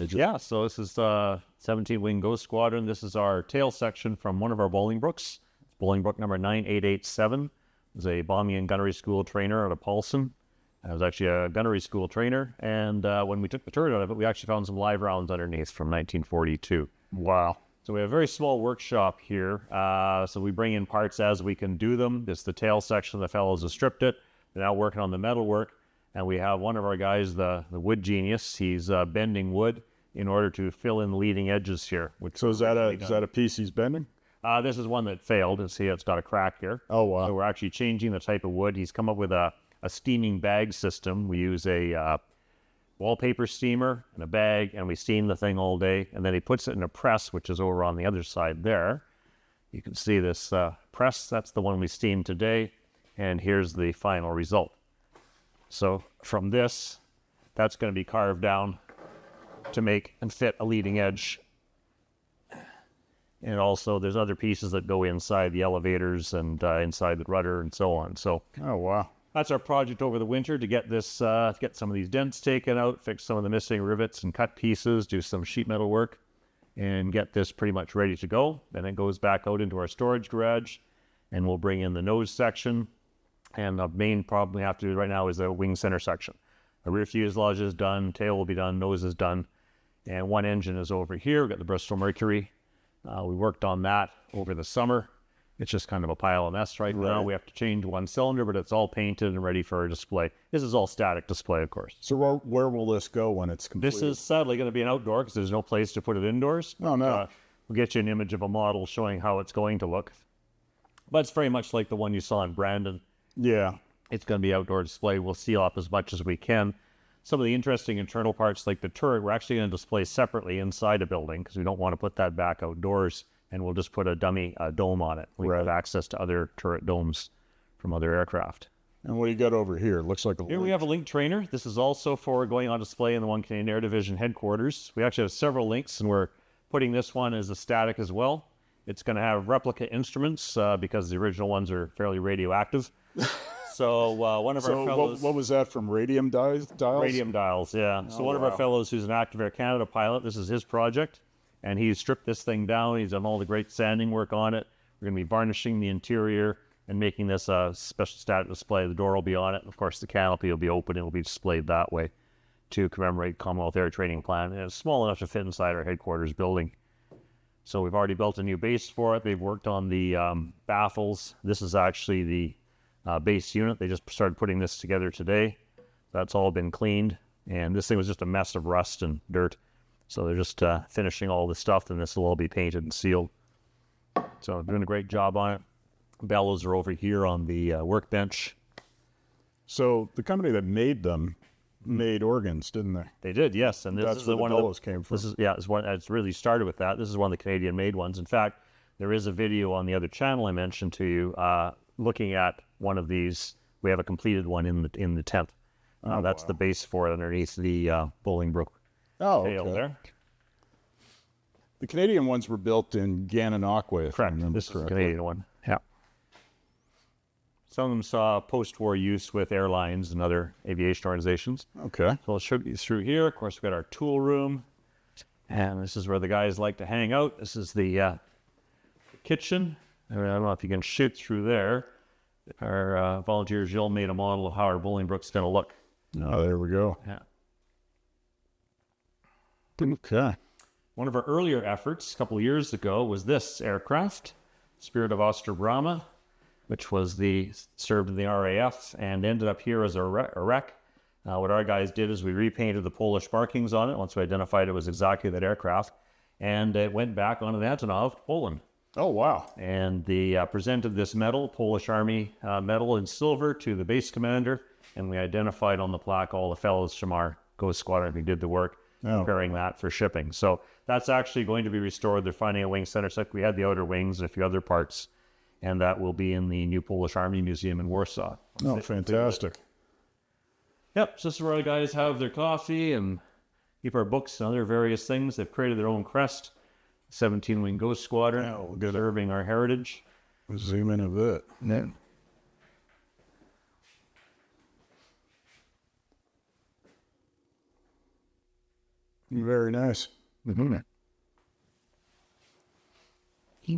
Yeah, so this is 17 Wing Ghost Squadron. This is our tail section from one of our Bolingbroks. It's Bolingbroke number 9887. It was a bombing and gunnery school trainer out of Paulson. I was actually a gunnery school trainer, and when we took the turret out of it, we actually found some live rounds underneath from 1942. Wow. So we have a very small workshop here, so we bring in parts as we can do them. This is the tail section. The fellows have stripped it. They're now working on the metal work. And we have one of our guys, the wood genius. He's bending wood in order to fill in the leading edges here. So is that a piece he's bending? This is one that failed. And see, it's got a crack here. Oh, wow. So we're actually changing the type of wood. He's come up with a steaming bag system. We use a wallpaper steamer and a bag, and we steam the thing all day. And then he puts it in a press, which is over on the other side there. You can see this press. That's the one we steamed today. And here's the final result. So from this, that's going to be carved down to make and fit a leading edge. And also there's other pieces that go inside the elevators and inside the rudder and so on. So oh, wow. That's our project over the winter, to get this, get some of these dents taken out, fix some of the missing rivets and cut pieces, do some sheet metal work, and get this pretty much ready to go. Then it goes back out into our storage garage, and we'll bring in the nose section. And the main problem we have to do right now is the wing center section. The rear fuselage is done, tail will be done, nose is done, and one engine is over here. We've got the Bristol Mercury. We worked on that over the summer. It's just kind of a pile of mess right now. We have to change one cylinder, but it's all painted and ready for a display. This is all static display, of course. So where will this go when it's completed? This is sadly going to be an outdoor because there's no place to put it indoors. Oh, no. We'll get you an image of a model showing how it's going to look. But it's very much like the one you saw in Brandon. Yeah. It's going to be outdoor display. We'll seal up as much as we can. Some of the interesting internal parts, like the turret, we're actually going to display separately inside a building because we don't want to put that back outdoors, and we'll just put a dummy dome on it. We have access to other turret domes from other aircraft. And what do you got over here? It looks like a Here we have a link trainer. This is also for going on display in the 1 Canadian Air Division headquarters. We actually have several links, and we're putting this one as a static as well. It's going to have replica instruments because the original ones are fairly radioactive. So one of our fellows... what was that, from radium dials? Radium dials, yeah. So one of our fellows who's an Active Air Canada pilot, this is his project, and he's stripped this thing down. He's done all the great sanding work on it. We're going to be varnishing the interior and making this a special static display. The door will be on it, and of course the canopy will be open. It will be displayed that way to commemorate Commonwealth Air Training Plan. And it's small enough to fit inside our headquarters building. So we've already built a new base for it. They've worked on the baffles. This is actually the base unit. They just started putting this together today. That's all been cleaned, and this thing was just a mess of rust and dirt. So they're just finishing all the stuff, and this will all be painted and sealed. So doing a great job on it. Bellows are over here on the workbench. So the company that made them made organs, didn't they? They did, yes. And this is the one bellows came from. This is, yeah, it's really started with that. This is one of the Canadian-made ones. In fact, there is a video on the other channel I mentioned to you looking at one of these. We have a completed one in the tent. That's the base for it underneath the Bolingbroke tail there. The Canadian ones were built in Gananoque. Correct. This is the Canadian one. Yeah. Some of them saw post-war use with airlines and other aviation organizations. Okay. So I'll show you through here. Of course, we've got our tool room. And this is where the guys like to hang out. This is the kitchen. I don't know if you can shoot through there. Our volunteer Jill made a model of how our Bolingbroke's going to look. Oh, there we go. Yeah. Okay. One of our earlier efforts a couple of years ago was this aircraft, Spirit of Ostrobramma, which was served in the RAF and ended up here as a wreck. What our guys did is we repainted the Polish markings on it once we identified it was exactly that aircraft, and it went back onto the Antonov, Poland. Oh, wow. And they presented this medal, Polish Army medal in silver, to the base commander, and we identified on the plaque all the fellows from our Ghost Squadron who did the work, preparing that for shipping. So that's actually going to be restored. They're finding a wing center set. We had the outer wings and a few other parts, and that will be in the new Polish Army Museum in Warsaw. Oh, fantastic. Yep, so this is where the guys have their coffee and keep our books and other various things. They've created their own crest, 17-wing Ghost Squadron, preserving our heritage. Zoom in a bit. No. Very nice. Mm-hmm.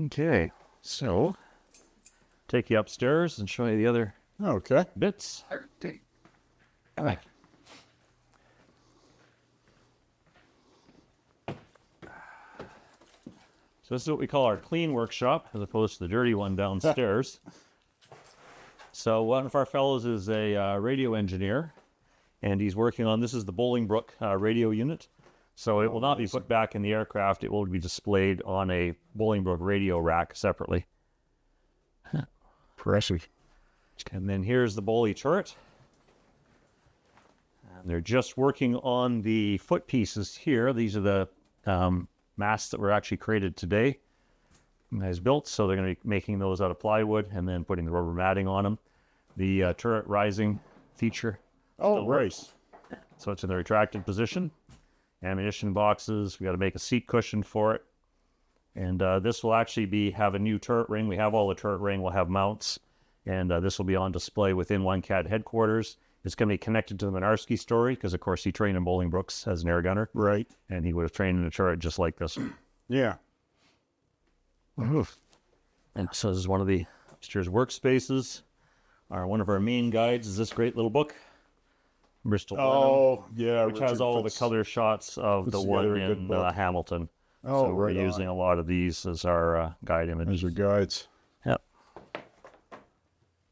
Okay, so Take you upstairs and show you the other Okay. bits. all right. So this is what we call our clean workshop, as opposed to the dirty one downstairs. So one of our fellows is a radio engineer, and he's working on, this is the Bolingbroke radio unit. So it will not be put back in the aircraft. It will be displayed on a Bolingbroke radio rack separately. Impressive. And then here's the Boli turret. And they're just working on the foot pieces here. These are the masts that were actually created today. As built, so they're going to be making those out of plywood and then putting the rubber matting on them. The turret rising feature. Oh, right. So it's in the retracted position. Ammunition boxes. We got to make a seat cushion for it. And this will actually have a new turret ring. We have all the turret ring. We'll have mounts. And this will be on display within OneCAD headquarters. It's going to be connected to the Minarski story because, of course, he trained in Bolingbroke as an air gunner. Right. And he would have trained in a turret just like this. Yeah. And so this is one of the upstairs workspaces. One of our main guides is this great little book, Bristol Blenheim, Oh, yeah. which has all the color shots of the one together a good in book. Hamilton. Oh, so we're right using on. a lot of these as our guide There's images. your guides. Yep.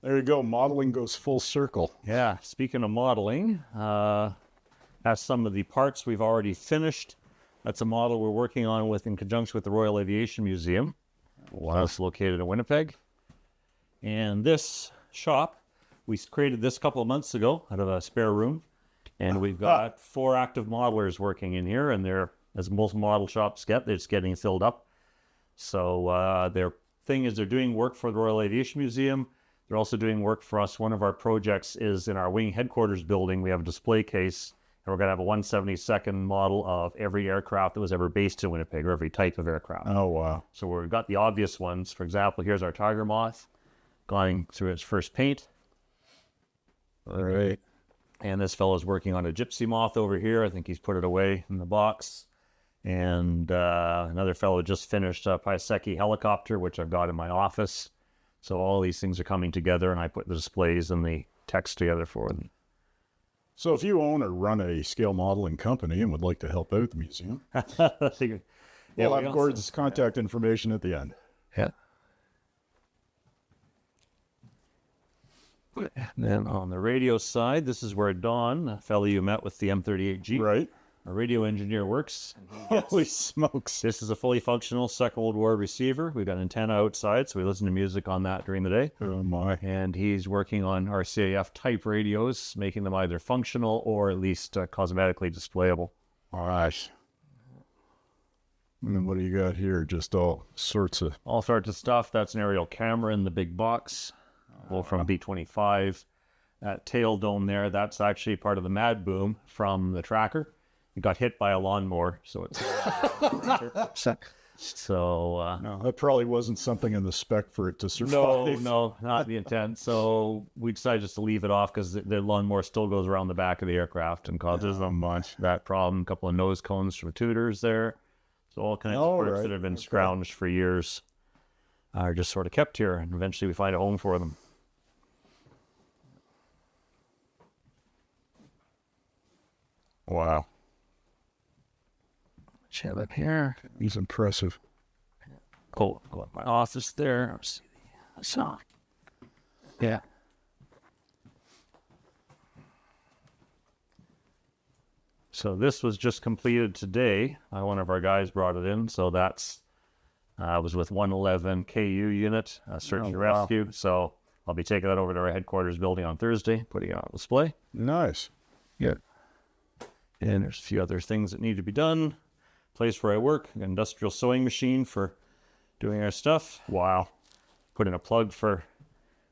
There you go. Modeling goes full circle. Yeah. Speaking of modeling, that's some of the parts we've already finished. That's a model we're working on in conjunction with the Royal Aviation Museum. Wow. It's located in Winnipeg. And this shop, we created this a couple of months ago out of a spare room. And we've got 4 active modelers working in here, and they're, as most model shops get, they're just getting filled up. So their thing is they're doing work for the Royal Aviation Museum. They're also doing work for us. One of our projects is in our wing headquarters building. We have a display case, and we're going to have a 1/72nd model of every aircraft that was ever based in Winnipeg, or every type of aircraft. Oh, wow. So we've got the obvious ones. For example, here's our Tiger Moth going through its first paint. All right. And this fellow's working on a Gypsy Moth over here. I think he's put it away in the box. And another fellow just finished a Paiseki helicopter, which I've got in my office. So all these things are coming together, and I put the displays and the text together for them. So if you own or run a scale modeling company and would like to help out the museum, we'll have Gord's contact information at the end. Yeah. Then on the radio side, this is where Don, a fellow you met with the M38G, Right. a radio engineer, works. Holy smokes. This is a fully functional Second World War receiver. We've got an antenna outside, so we listen to music on that during the day. Oh, my. And he's working on RCAF type radios, making them either functional or at least cosmetically displayable. All right. And then what do you got here? Just all sorts of... All sorts of stuff. That's an aerial camera in the big box, from B-25. That tail dome there, that's actually part of the Mad Boom from the tracker. It got hit by a lawnmower, so it's... So, No, that probably wasn't something in the spec for it to survive. no, not the intent. So we decided just to leave it off because the lawnmower still goes around the back of the aircraft and causes them that problem. A couple of nose cones from tutors there. So all kinds of parts that have been scrounged for years are just sort of kept here, and eventually we find a home for them. Wow. Shove it here. He's impressive. Go in my office there. So, yeah. So this was just completed today. One of our guys brought it in. So that's was with 111 KU unit, search and rescue. So I'll be taking that over to our headquarters building on Thursday, putting it on display. Nice. Yeah. And there's a few other things that need to be done. Place where I work, an industrial sewing machine for doing our stuff. Wow. Put in a plug for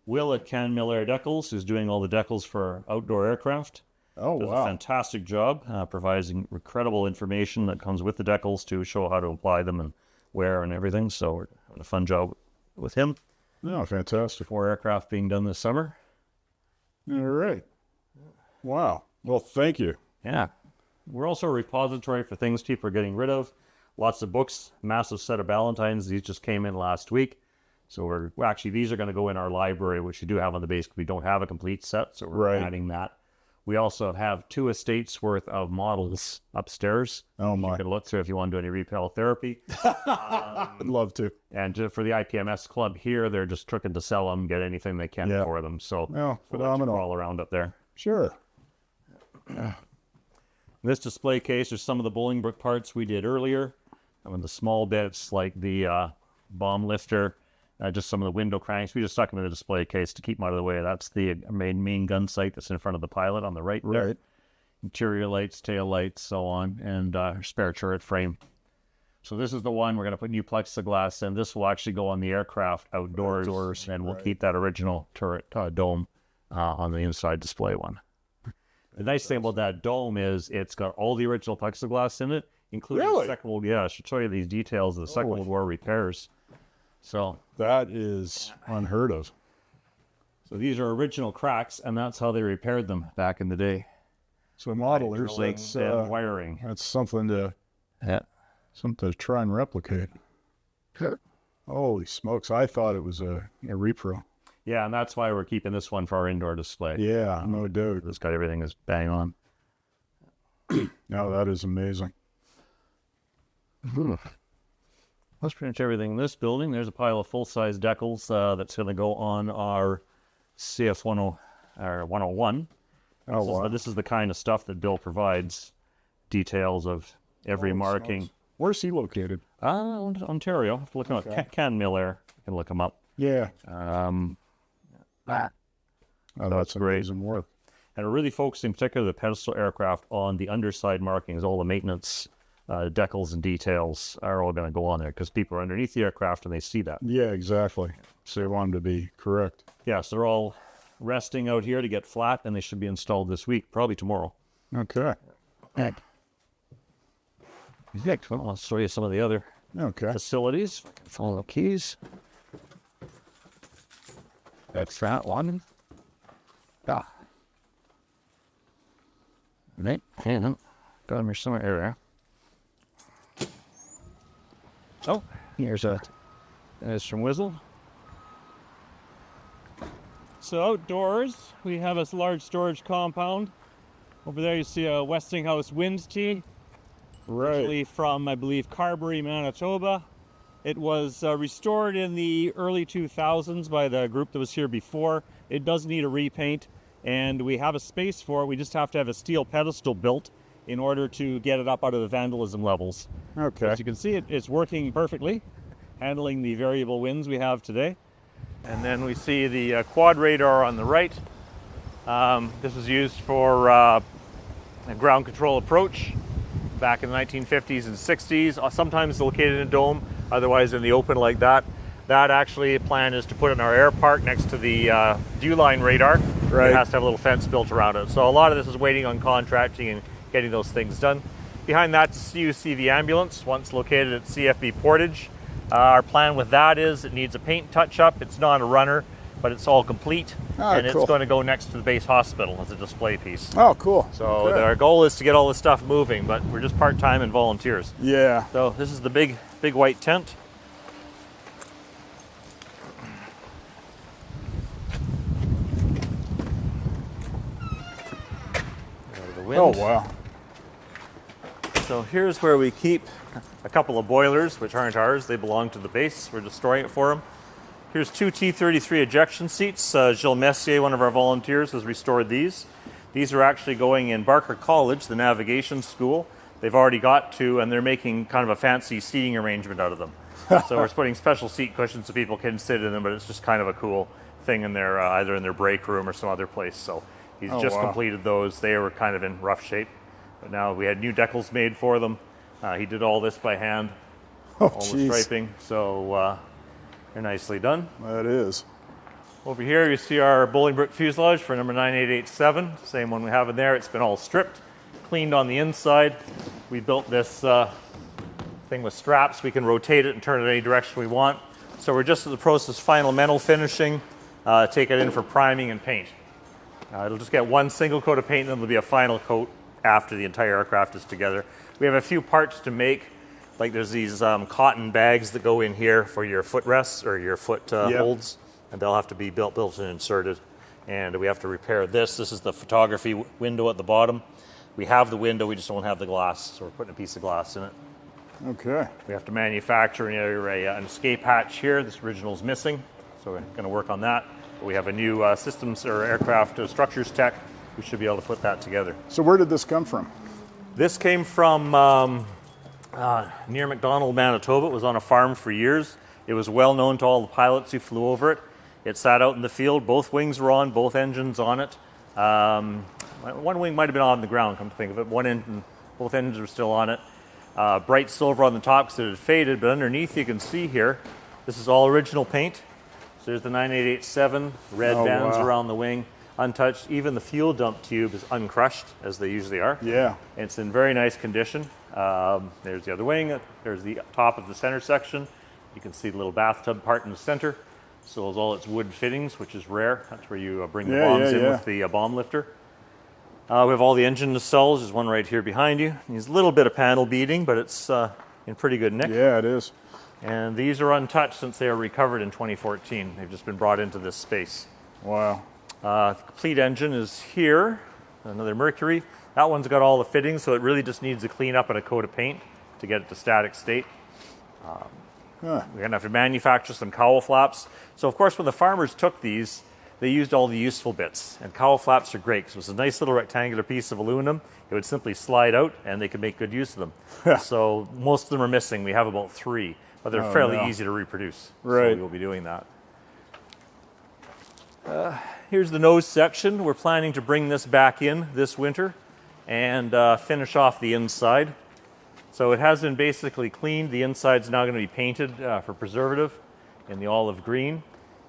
Will at Can Mill Air Decals, who's doing all the decals for outdoor aircraft. Oh, does wow. a fantastic job providing incredible information that comes with the decals to show how to apply them and wear and everything. So we're having a fun job with him. Oh, fantastic. 4 aircraft being done this summer. All right. Wow. Well, thank you. Yeah. We're also a repository for things people are getting rid of. Lots of books, massive set of Ballantines. These just came in last week. So we're actually, these are going to go in our library, which we do have on the base because we don't have a complete set. So we're adding that. We also have 2 estates worth of models upstairs. Oh, my. You can look through if you want to do any repel therapy. I'd love to. And for the IPMS club here, they're just looking to sell them, get anything they can for them. So phenomenal. We'll all around up there. Sure. This display case is some of the Bolingbroke parts we did earlier. I mean, the small bits like the bomb lifter, just some of the window cranks. We just stuck them in the display case to keep them out of the way. That's the main gun sight that's in front of the pilot on the right there. Right. Interior lights, tail lights, so on, and spare turret frame. So this is the one we're going to put new plexiglass in. This will actually go on the aircraft outdoors and we'll keep that original turret dome on the inside display one. The nice thing about that dome is it's got all the original plexiglass in it, including the Second World War. Yeah, I should show you these details of the Second World War repairs. So that is unheard of. So these are original cracks, and that's how they repaired them back in the day. So modelers, that's wiring. That's something to try and replicate. Holy smokes! I thought it was a repro. Yeah, and that's why we're keeping this one for our indoor display. Yeah, no doubt. It's got everything is bang on. No, that is amazing. That's pretty much everything in this building. There's a pile of full-size decals that's going to go on our CF 101. This is the kind of stuff that Bill provides, details of every marking. Smokes. Where's he located? Ontario. Have to look him up. Can Miller. You can look him up. Yeah. That's great. Amazing work. And we're really focusing, particularly the pedestal aircraft, on the underside markings. All the maintenance decals and details are all going to go on there because people are underneath the aircraft and they see that. Yeah, exactly. So you want them to be correct. Yes, they're all resting out here to get flat, and they should be installed this week, probably tomorrow. Okay. I'll show you some of the other facilities. Follow the keys. That's that one. Right. And got them here somewhere area. Oh, here's from Whizzle. So outdoors, we have a large storage compound. Over there you see a Westinghouse wind tee. Actually from, I believe, Carberry, Manitoba. It was restored in the early 2000s by the group that was here before. It does need a repaint, and we have a space for it. We just have to have a steel pedestal built in order to get it up out of the vandalism levels. Okay. As you can see, it's working perfectly, handling the variable winds we have today. And then we see the quad radar on the right. This was used for a ground control approach back in the 1950s and 60s. Sometimes located in a dome, otherwise in the open like that. That actually, the plan is to put in our air park next to the dew line radar. It has to have a little fence built around it. So a lot of this is waiting on contracting and getting those things done. Behind that, CUCV ambulance, once located at CFB Portage. Our plan with that is it needs a paint touch-up. It's not a runner, but it's all complete. And it's going to go next to the base hospital as a display piece. Oh, cool. So our goal is to get all this stuff moving, but we're just part-time and volunteers. Yeah. So this is the big white tent. Oh, wow. So here's where we keep a couple of boilers, which aren't ours. They belong to the base. We're just storing it for them. Here's 2 T-33 ejection seats. Gilles Messier, one of our volunteers, has restored these. These are actually going in Barker College, the navigation school. They've already got to, and they're making kind of a fancy seating arrangement out of them. So we're putting special seat cushions so people can sit in them, but it's just kind of a cool thing in their, either in their break room or some other place. So he's just completed those. They were kind of in rough shape. But now we had new decals made for them. He did all this by hand, all the striping. So they're nicely done. That is. Over here you see our Bolingbroke fuselage for number 9887, same one we have in there. It's been all stripped, cleaned on the inside. We built this thing with straps. We can rotate it and turn it any direction we want. So we're just in the process of final metal finishing, take it in for priming and paint. It'll just get one single coat of paint, and then there'll be a final coat after the entire aircraft is together. We have a few parts to make, like there's these cotton bags that go in here for your footrests or your foot holds, and they'll have to be built and inserted. And we have to repair this. This is the photography window at the bottom. We have the window, we just don't have the glass, so we're putting a piece of glass in it. Okay. We have to manufacture an escape hatch here. This original's missing, so we're going to work on that. But we have a new systems or aircraft structures tech. We should be able to put that together. So where did this come from? This came from near McDonald, Manitoba. It was on a farm for years. It was well known to all the pilots who flew over it. It sat out in the field. Both wings were on, both engines on it. One wing might have been on the ground, come to think of it. One engine, both engines were still on it. Bright silver on the top because it had faded, but underneath you can see here, this is all original paint. So there's the 9887, red bands around the wing, untouched. Even the fuel dump tube is uncrushed, as they usually are. Yeah. It's in very nice condition. There's the other wing. There's the top of the center section. You can see the little bathtub part in the center. So there's all its wood fittings, which is rare. That's where you bring the bombs in with the bomb lifter. We have all the engine nacelles. There's one right here behind you. Needs a little bit of panel beading, but it's in pretty good nick. Yeah, it is. And these are untouched since they were recovered in 2014. They've just been brought into this space. Wow. The complete engine is here. Another Mercury. That one's got all the fittings, so it really just needs a clean up and a coat of paint to get it to static state. We're going to have to manufacture some cowl flaps. So, of course, when the farmers took these, they used all the useful bits. And cowl flaps are great because it was a nice little rectangular piece of aluminum. It would simply slide out, and they could make good use of them. So most of them are missing. We have about 3, but they're fairly easy to reproduce. Right. So we will be doing that. Here's the nose section. We're planning to bring this back in this winter and finish off the inside. So it has been basically cleaned. The inside's now going to be painted for preservative in the olive green.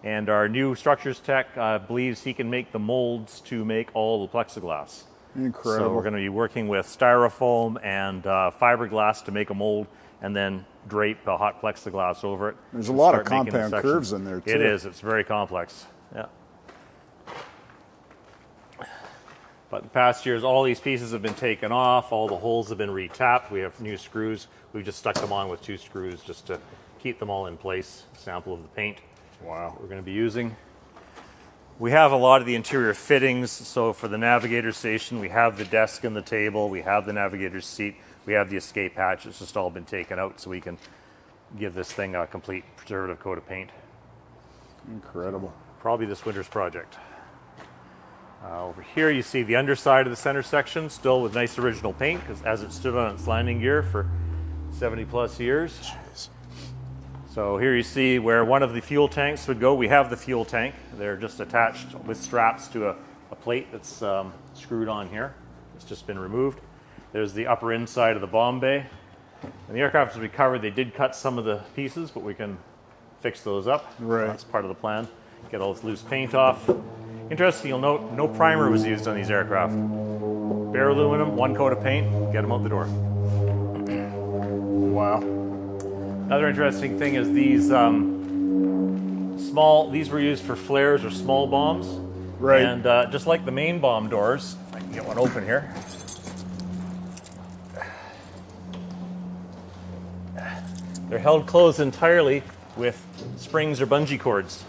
And our new structures tech believes he can make the molds to make all the plexiglass. Incredible. So we're going to be working with styrofoam and fiberglass to make a mold and then drape the hot plexiglass over it. There's a lot of compound curves in there, too. It is. It's very complex. Yeah. But the past years, all these pieces have been taken off. All the holes have been retapped. We have new screws. We've just stuck them on with 2 screws just to keep them all in place. Sample of the paint. Wow. We're going to be using. We have a lot of the interior fittings. So for the navigator station, we have the desk and the table. We have the navigator's seat. We have the escape hatch. It's just all been taken out so we can give this thing a complete preservative coat of paint. Incredible. Probably this winter's project. Over here you see the underside of the center section still with nice original paint because as it stood on its landing gear for 70 plus years. Jeez. So here you see where one of the fuel tanks would go. We have the fuel tank. They're just attached with straps to a plate that's screwed on here. It's just been removed. There's the upper inside of the bomb bay. When the aircraft was recovered, they did cut some of the pieces, but we can fix those up. Right. So that's part of the plan. Get all this loose paint off. Interesting, you'll note no primer was used on these aircraft. Bare aluminum, 1 coat of paint, get them out the door. Wow. Another interesting thing is these these were used for flares or small bombs. Right. And just like the main bomb doors, if I can get one open here. They're held closed entirely with springs or bungee cords.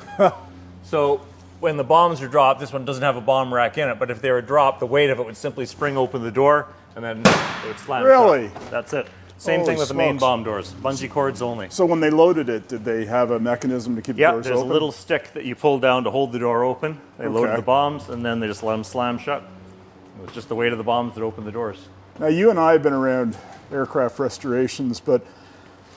So when the bombs are dropped, this one doesn't have a bomb rack in it, but if they were dropped, the weight of it would simply spring open the door and then it would slam Really? shut. That's it. Same Holy thing with the main smokes. bomb doors, bungee cords only. So when they loaded it, did they have a mechanism to keep the Yeah, doors there's open? a little stick that you pull down to hold the door open. They loaded Okay. the bombs and then they just let them slam shut. It was just the weight of the bombs that opened the doors. Now, you and I have been around aircraft restorations, but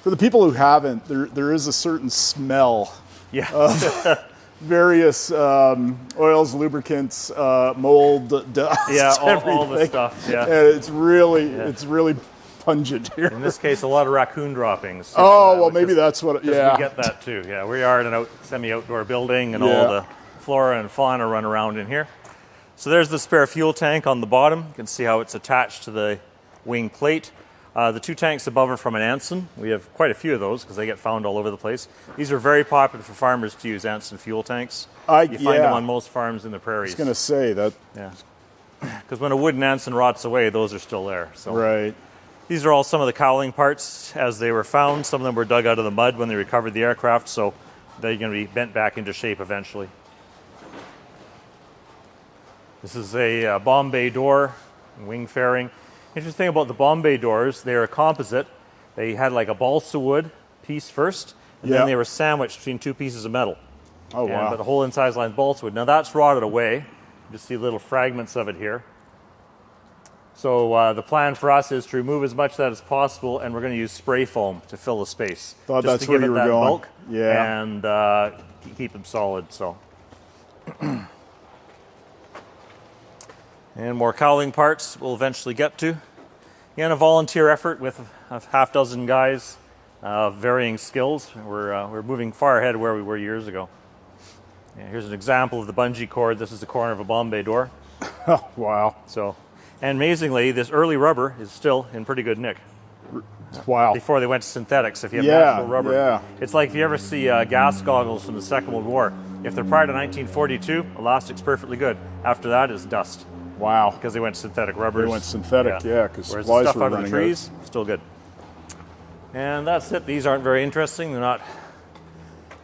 for the people who haven't, there is a certain smell. Yeah. Various oils, lubricants, mold, dust, Yeah, all the everything. stuff. Yeah. And it's really pungent here. In this case, a lot of raccoon droppings. Oh, well, which maybe is- that's what. Because Yeah. we get that too. Yeah, we are in a semi-outdoor building, and Yeah. all the flora and fauna run around in here. So there's the spare fuel tank on the bottom. You can see how it's attached to the wing plate. The 2 tanks above are from an Anson. We have quite a few of those because they get found all over the place. These are very popular for farmers to use Anson fuel tanks. You find them on most farms in the prairies. I was going to say that. Yeah. Because when a wooden Anson rots away, those are still there. So. Right. These are all some of the cowling parts as they were found. Some of them were dug out of the mud when they recovered the aircraft, so they're going to be bent back into shape eventually. This is a bomb bay door, wing fairing. Interesting thing about the bomb bay doors, they are composite. They had like a balsa wood piece first, and then they were sandwiched between 2 pieces of metal. Oh, wow. But the whole inside is lined balsa wood. Now that's rotted away. You just see little fragments of it here. So the plan for us is to remove as much of that as possible, and we're going to use spray foam to fill the space. Thought just that's to where give you it were that going. bulk Yeah. And keep them solid. So. And more cowling parts we'll eventually get to. Again, a volunteer effort with a half dozen guys of varying skills. We're moving far ahead of where we were years ago. Yeah, here's an example of the bungee cord. This is the corner of a bomb bay door. Oh, wow. So, and amazingly, this early rubber is still in pretty good nick. Wow. Before they went to synthetics, if you have natural rubber. Yeah. It's like if you ever see gas goggles from the Second World War. If they're prior to 1942, elastic's perfectly good. After that is dust. Wow. Because they went synthetic rubbers. They went synthetic, yeah, because whereas supplies the stuff were out of the running trees, still good. And that's it. These aren't very interesting. They're not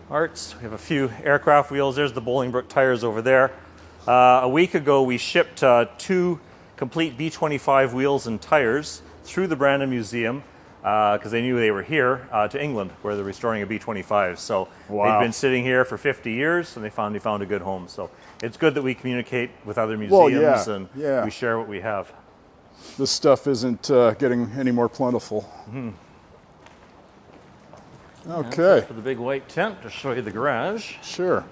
arts. We have a few aircraft wheels. There's the Bolingbroke tires over there. A week ago, we shipped 2 complete B-25 wheels and tires through the Brandon Museum because they knew they were here to England, where they're restoring a B-25. So they've been sitting here for 50 years, and they finally found a good home. So it's good that we communicate with other museums and we share what we have. This stuff isn't getting any more plentiful. Mm-hmm. Okay. For the big white tent to show you the garage. Sure.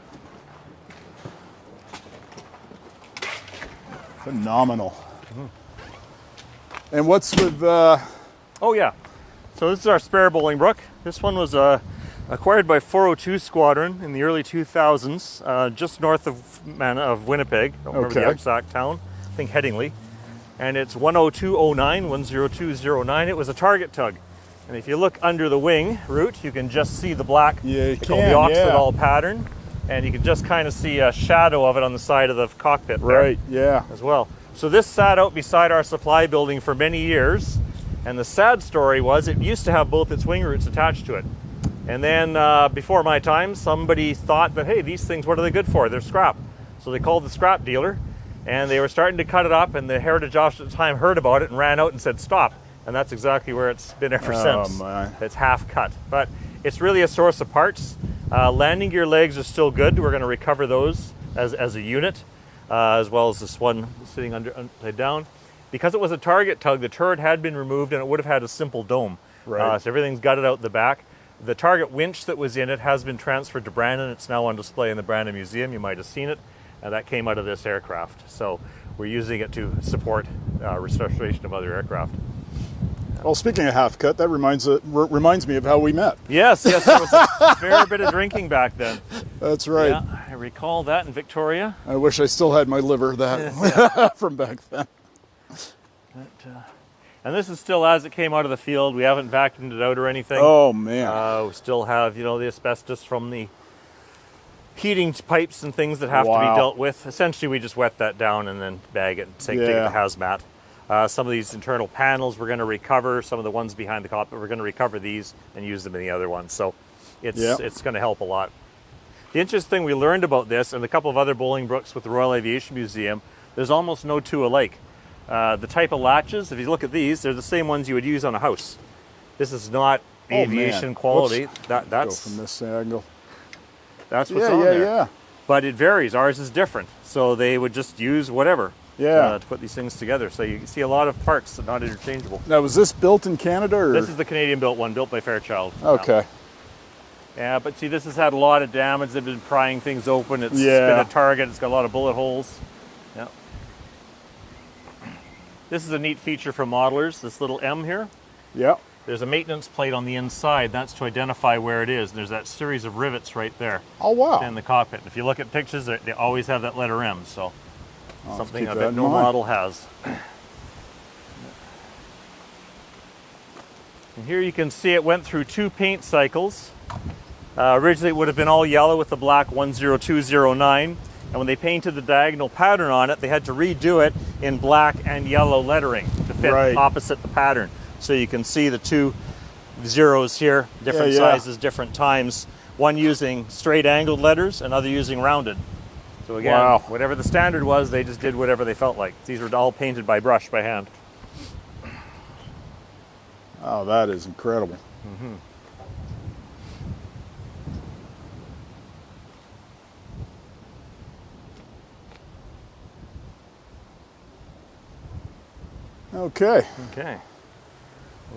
Phenomenal. Mm-hmm. And what's with... Oh, yeah. So this is our spare Bolingbroke. This one was acquired by 402 Squadron in the early 2000s, just north of Winnipeg. I don't remember the exact town. I think Headingley. And it's 10209, 10209. It was a target tug. And if you look under the wing root, you can just see the black, the Oxidol pattern. And you can just kind of see a shadow of it on the side of the cockpit there. Right, as well. So this sat out beside our supply building for many years. And the sad story was it used to have both its wing roots attached to it. And then before my time, somebody thought that, hey, these things, what are they good for? They're scrap. So they called the scrap dealer, and they were starting to cut it up, and the Heritage Office at the time heard about it and ran out and said, stop. And that's exactly where it's been ever since. My. It's half cut. But it's really a source of parts. Landing gear legs are still good. We're going to recover those as a unit, as well as this one sitting upside down. Because it was a target tug, the turret had been removed and it would have had a simple dome. Right. So everything's gutted out the back. The target winch that was in it has been transferred to Brandon. It's now on display in the Brandon Museum. You might have seen it. That came out of this aircraft. So we're using it to support restoration of other aircraft. Well, speaking of half cut, that reminds me of how we met. Yes, there was a fair bit of drinking back then. That's right. Yeah, I recall that in Victoria. I wish I still had my liver from back then. And this is still as it came out of the field. We haven't vacuumed it out or anything. Oh, man. We still have, the asbestos from the heating pipes and things that have to be dealt with. Essentially, we just wet that down and then bag it and take it to hazmat. Some of these internal panels we're going to recover. Some of the ones behind the cockpit, we're going to recover these and use them in the other ones. So it's going to help a lot. The interesting thing we learned about this and a couple of other Bolingbrookes with the Royal Aviation Museum, there's almost no two alike. The type of latches, if you look at these, they're the same ones you would use on a house. This is not aviation quality. That's go from this angle. That's what's on there. Yeah. But it varies. Ours is different. So they would just use whatever to put these things together. So you see a lot of parts that are not interchangeable. Now, was this built in Canada? Or? This is the Canadian-built one, built by Fairchild. Okay. Yeah, but see, this has had a lot of damage. They've been prying things open. It's been a target. It's got a lot of bullet holes. Yeah. This is a neat feature for modelers, this little M here. Yeah. There's a maintenance plate on the inside. That's to identify where it is. There's that series of rivets right there. Oh, wow. In the cockpit. If you look at pictures, they always have that letter M. So something I keep that bet in no mind. model has. And here you can see it went through 2 paint cycles. Originally it would have been all yellow with the black 10209. And when they painted the diagonal pattern on it, they had to redo it in black and yellow lettering to fit opposite the pattern. So you can see the 2 zeros here, different sizes, different times. One using straight angled letters, another using rounded. So again, whatever the standard was, they just did whatever they felt like. These were all painted by brush, by hand. Oh, that is incredible. Mm-hmm. Okay. Okay.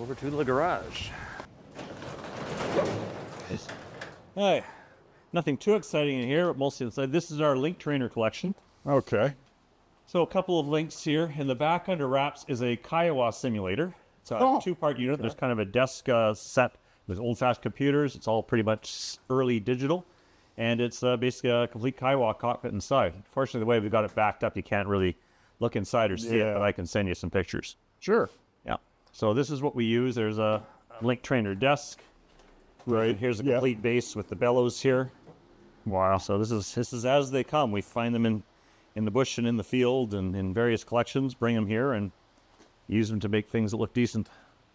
Over to the garage. Hey, nothing too exciting in here, but mostly inside. This is our Link Trainer collection. Okay. So a couple of links here. In the back under wraps is a Kiowa simulator. It's a 2-part unit. There's kind of a desk set with old-fashioned computers. It's all pretty much early digital. And it's basically a complete Kiowa cockpit inside. Fortunately, the way we've got it backed up, you can't really look inside or see it, but I can send you some pictures. Sure. Yeah. So this is what we use. There's a Link Trainer desk. Right. Here's a complete base with the bellows here. Wow. So this is as they come. We find them in the bush and in the field and in various collections, bring them here and use them to make things that look decent.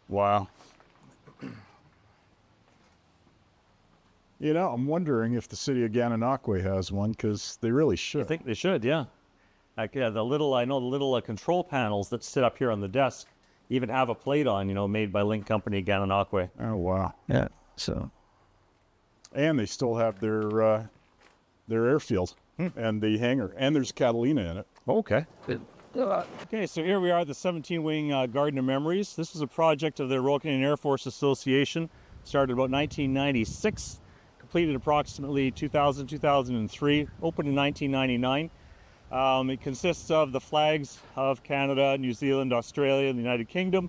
Wow. You know, I'm wondering if the city of Gananoque has one, because they really should. I think they should, yeah. Like, yeah, I know the little control panels that sit up here on the desk even have a plate on, made by Link Company Gananoque. Oh, wow. Yeah. So. And they still have their airfield and the hangar, and there's a Catalina in it. Okay. Okay, so here we are at the 17-wing Garden of Memories. This was a project of the Royal Canadian Air Force Association. Started about 1996, completed approximately 2000, 2003, opened in 1999. It consists of the flags of Canada, New Zealand, Australia, and the United Kingdom,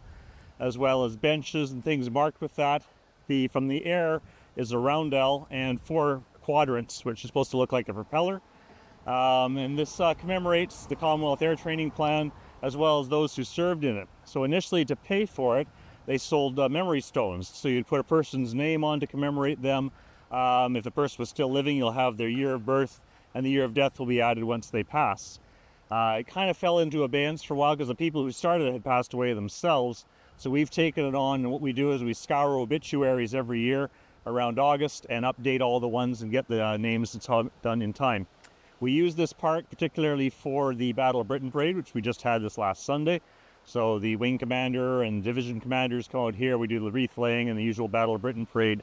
as well as benches and things marked with that. From the air is a roundel and 4 quadrants, which is supposed to look like a propeller. And this commemorates the Commonwealth Air Training Plan, as well as those who served in it. So initially, to pay for it, they sold memory stones. So you'd put a person's name on to commemorate them. If the person was still living, you'll have their year of birth, and the year of death will be added once they pass. It kind of fell into abeyance for a while because the people who started it had passed away themselves. So we've taken it on, and what we do is we scour obituaries every year around August and update all the ones and get the names done in time. We use this park particularly for the Battle of Britain Parade, which we just had this last Sunday. So the wing commander and division commanders come out here. We do the wreath laying and the usual Battle of Britain Parade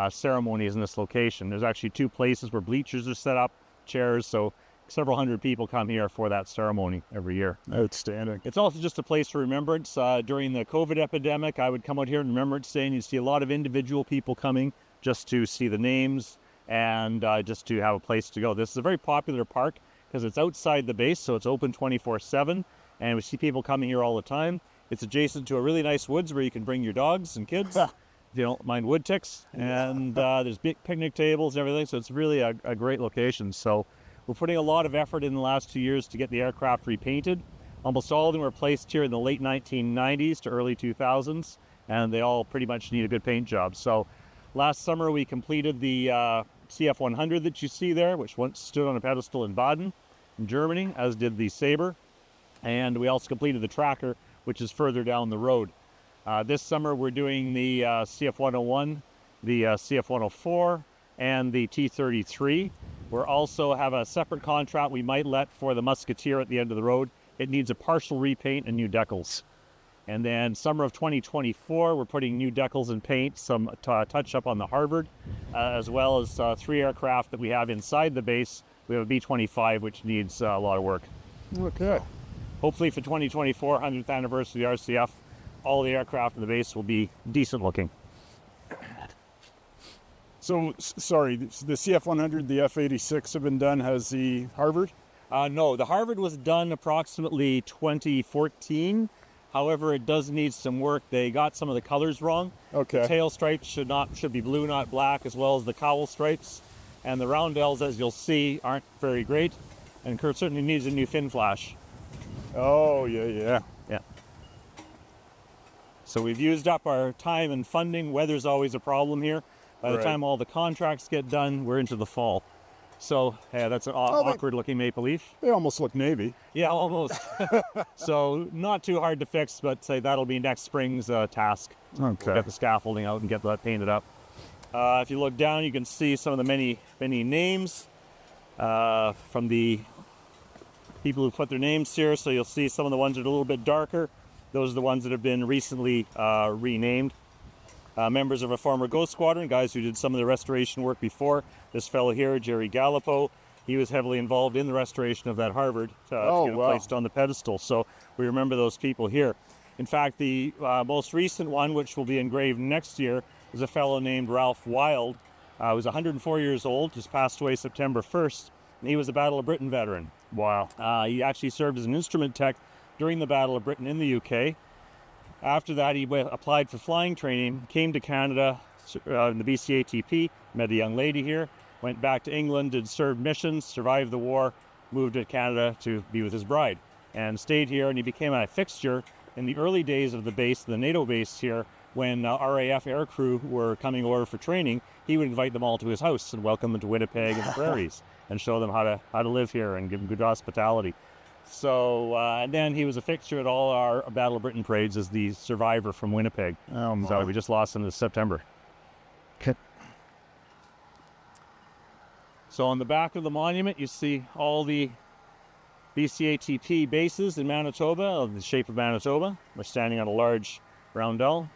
ceremonies in this location. There's actually 2 places where bleachers are set up, chairs, so several hundred people come here for that ceremony every year. Outstanding. It's also just a place for remembrance. During the COVID epidemic, I would come out here on Remembrance Day, and you'd see a lot of individual people coming just to see the names and just to have a place to go. This is a very popular park because it's outside the base, so it's open 24/7, and we see people coming here all the time. It's adjacent to a really nice woods where you can bring your dogs and kids if you don't mind wood ticks, and there's big picnic tables and everything, so it's really a great location. So we're putting a lot of effort in the last 2 years to get the aircraft repainted. Almost all of them were placed here in the late 1990s to early 2000s, and they all pretty much need a good paint job. So last summer we completed the CF-100 that you see there, which once stood on a pedestal in Baden, in Germany, as did the Sabre. And we also completed the Tracker, which is further down the road. This summer we're doing the CF-101, the CF-104, and the T-33. We'll also have a separate contract we might let for the Musketeer at the end of the road. It needs a partial repaint and new decals. And then summer of 2024, we're putting new decals and paint, some touch up on the Harvard, as well as 3 aircraft that we have inside the base. We have a B-25, which needs a lot of work. Okay. So hopefully for 2024, 100th anniversary of the RCF, all the aircraft in the base will be decent looking. So, sorry, the CF-100, the F-86 have been done. Has the Harvard? No, the Harvard was done approximately 2014. However, it does need some work. They got some of the colors wrong. Okay. The tail stripes should be blue, not black, as well as the cowl stripes. And the roundels, as you'll see, aren't very great. And Kurt certainly needs a new fin flash. Oh, yeah. Yeah. So we've used up our time and funding. Weather's always a problem here. By the Right. time all the contracts get done, we're into the fall. So, yeah, that's an awkward looking maple leaf. They almost look navy. Yeah, almost. So not too hard to fix, but say that'll be next spring's task. Okay. We'll get the scaffolding out and get that painted up. If you look down, you can see some of the many names from the people who put their names here. So you'll see some of the ones that are a little bit darker. Those are the ones that have been recently renamed. Members of a former Ghost Squadron, guys who did some of the restoration work before. This fellow here, Jerry Gallipo, he was heavily involved in the restoration of that Harvard to get it placed on the pedestal. So we remember those people here. In fact, the most recent one, which will be engraved next year, is a fellow named Ralph Wild. He was 104 years old, just passed away September 1st, and he was a Battle of Britain veteran. Wow. He actually served as an instrument tech during the Battle of Britain in the UK. After that, he applied for flying training, came to Canada in the BCATP, met a young lady here, went back to England, did served missions, survived the war, moved to Canada to be with his bride, and stayed here, and he became a fixture in the early days of the base, the NATO base here, when RAF aircrew were coming over for training. He would invite them all to his house and welcome them to Winnipeg and the prairies and show them how to live here and give them good hospitality. So, and then he was a fixture at all our Battle of Britain parades as the survivor from Winnipeg. So we just lost him this September. Okay. So on the back of the monument, you see all the BCATP bases in Manitoba, of the shape of Manitoba. We're standing on a large roundel.